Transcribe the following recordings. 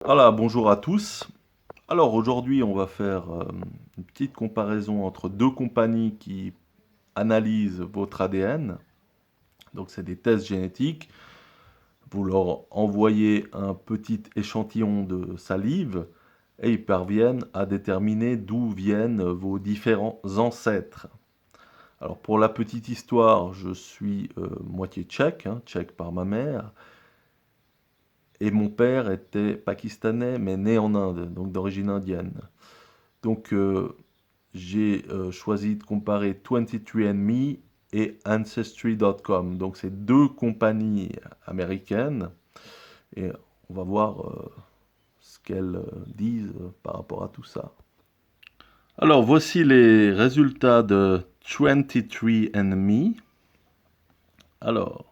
Voilà, bonjour à tous. Alors aujourd'hui, on va faire une petite comparaison entre deux compagnies qui analysent votre ADN. Donc c'est des tests génétiques. Vous leur envoyez un petit échantillon de salive et ils parviennent à déterminer d'où viennent vos différents ancêtres. Alors pour la petite histoire, je suis moitié tchèque, tchèque par ma mère, et mon père était pakistanais mais né en Inde, donc d'origine indienne. Donc, j'ai choisi de comparer 23andMe et Ancestry.com. Donc, c'est deux compagnies américaines et on va voir ce qu'elles disent par rapport à tout ça. Alors, voici les résultats de 23andMe. Alors,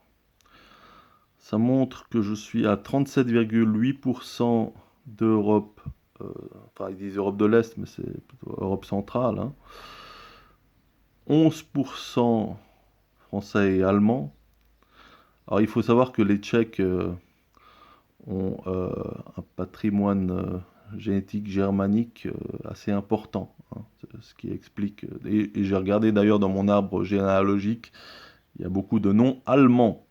ça montre que je suis à 37,8% d'Europe, euh, enfin ils disent Europe de l'Est, mais c'est plutôt Europe centrale, 11% français et allemand. Alors il faut savoir que les Tchèques ont un patrimoine génétique germanique assez important, ce qui explique, et j'ai regardé d'ailleurs dans mon arbre généalogique, il y a beaucoup de noms allemands.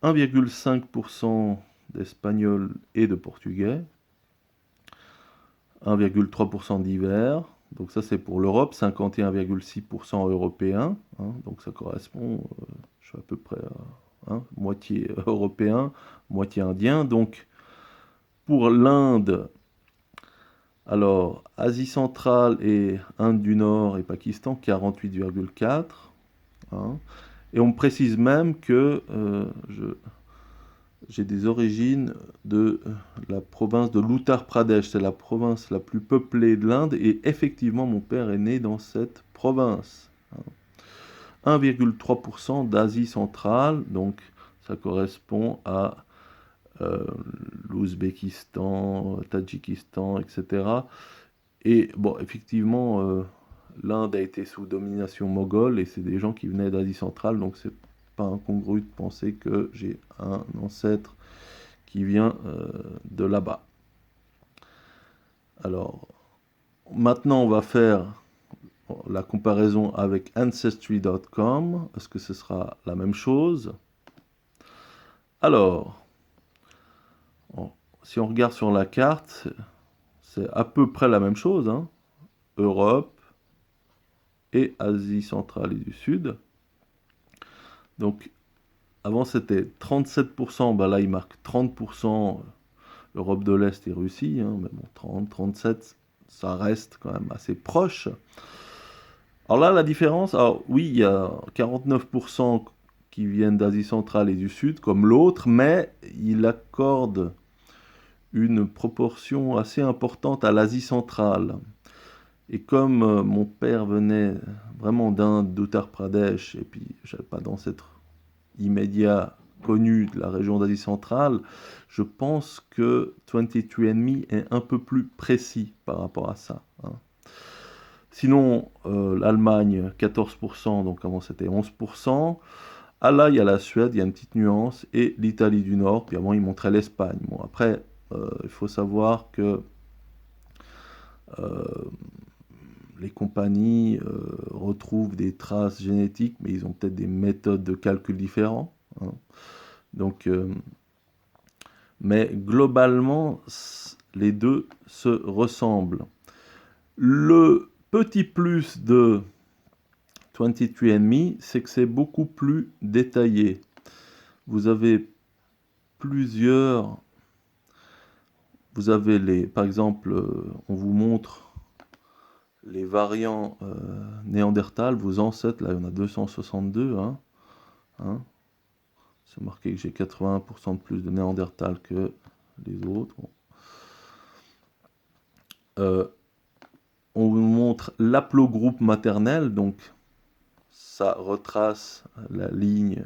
1,5% d'Espagnols et de Portugais, 1,3% d'Hiver, donc ça c'est pour l'Europe, 51,6% européens, donc ça correspond, je suis à peu près moitié européen, moitié indien. Donc pour l'Inde, alors Asie centrale et Inde du Nord et Pakistan, 48,4. Et on me précise même que j'ai des origines de la province de l'Uttar Pradesh, c'est la province la plus peuplée de l'Inde, et effectivement mon père est né dans cette province. 1,3% d'Asie centrale, donc ça correspond à euh, l'Ouzbékistan, Tadjikistan, etc. Et bon, effectivement, l'Inde a été sous domination moghole et c'est des gens qui venaient d'Asie centrale, donc c'est pas incongru de penser que j'ai un ancêtre qui vient de là-bas. Alors, maintenant, on va faire la comparaison avec Ancestry.com. Est-ce que ce sera la même chose? Alors, si on regarde sur la carte, c'est à peu près la même chose, Europe et Asie centrale et du Sud. Donc, avant c'était 37%, bah là il marque 30% Europe de l'Est et Russie, mais bon, 30, 37, ça reste quand même assez proche. Alors là, la différence, alors oui, il y a 49% qui viennent d'Asie centrale et du Sud, comme l'autre, mais il accorde une proportion assez importante à l'Asie centrale. Et comme mon père venait vraiment d'Inde, d'Uttar Pradesh, et puis j'avais pas d'ancêtre immédiat connu de la région d'Asie centrale, je pense que 23andMe est un peu plus précis par rapport à ça. Sinon, l'Allemagne, 14%, donc avant c'était 11%. Ah là, il y a la Suède, il y a une petite nuance, et l'Italie du Nord, puis avant il montrait l'Espagne. Bon, après, il faut savoir que euh, les compagnies retrouvent des traces génétiques, mais ils ont peut-être des méthodes de calcul différents. Donc, mais globalement, les deux se ressemblent. Le petit plus de 23andMe, c'est que c'est beaucoup plus détaillé. Vous avez plusieurs. Vous avez les. Par exemple, on vous montre les variants Néandertal, vos ancêtres, là il y en a 262. Hein. C'est marqué que j'ai 81% de plus de Néandertal que les autres. Bon. Euh, on vous montre l'aplogroupe maternel, donc ça retrace la ligne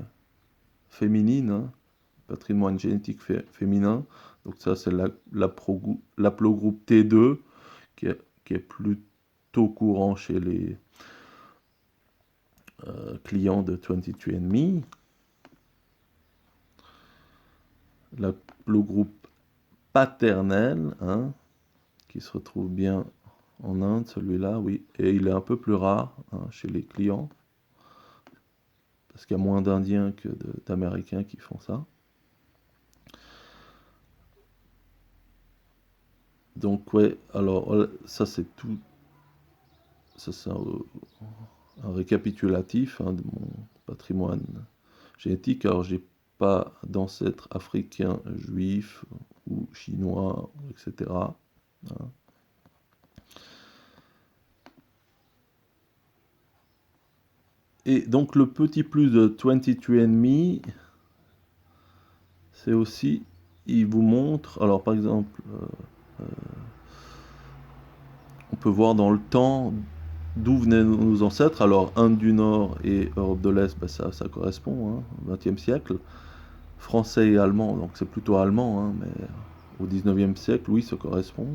féminine, patrimoine génétique féminin. Donc ça, c'est l'aplogroupe T2 qui est plutôt courant chez les clients de 23andMe. L'aplogroupe paternel, hein, qui se retrouve bien en Inde, celui-là, oui. Et il est un peu plus rare, hein, chez les clients, parce qu'il y a moins d'Indiens que d'Américains qui font ça. Donc, ouais, alors, ça c'est tout. Ça c'est un récapitulatif, hein, de mon patrimoine génétique. Alors, j'ai pas d'ancêtres africains, juifs ou chinois, etc. hein. Et donc, le petit plus de 23andMe, c'est aussi, il vous montre, alors par exemple, on peut voir dans le temps d'où venaient nos ancêtres. Alors, Inde du Nord et Europe de l'Est, ben, ça correspond, hein, au XXe siècle. Français et allemand, donc c'est plutôt allemand, hein, mais au XIXe siècle, oui, ça correspond.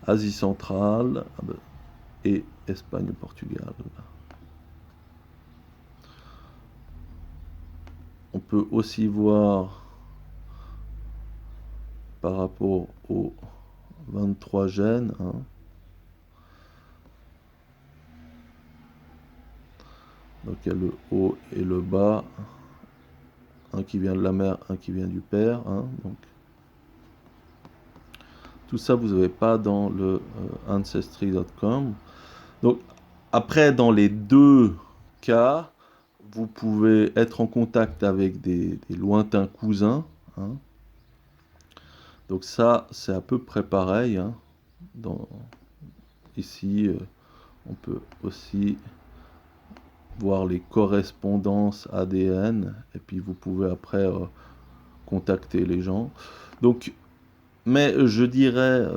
Asie centrale et Espagne et Portugal. On peut aussi voir par rapport aux 23 gènes, hein, donc il y a le haut et le bas, un qui vient de la mère, un qui vient du père, hein, donc tout ça vous n'avez pas dans le ancestry.com. Donc après, dans les deux cas, vous pouvez être en contact avec des lointains cousins, hein. Donc ça, c'est à peu près pareil, hein. Ici, on peut aussi voir les correspondances ADN, et puis vous pouvez après contacter les gens. Donc, mais je dirais,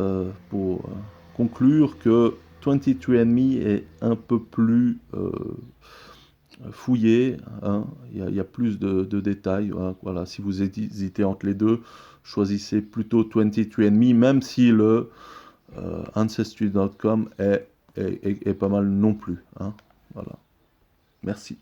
pour conclure, que 23andMe est un peu plus fouillé, hein. Il y a plus de détails, hein. Voilà, si vous hésitez entre les deux, choisissez plutôt 23andMe, même si le Ancestry.com est pas mal non plus, hein. Voilà. Merci.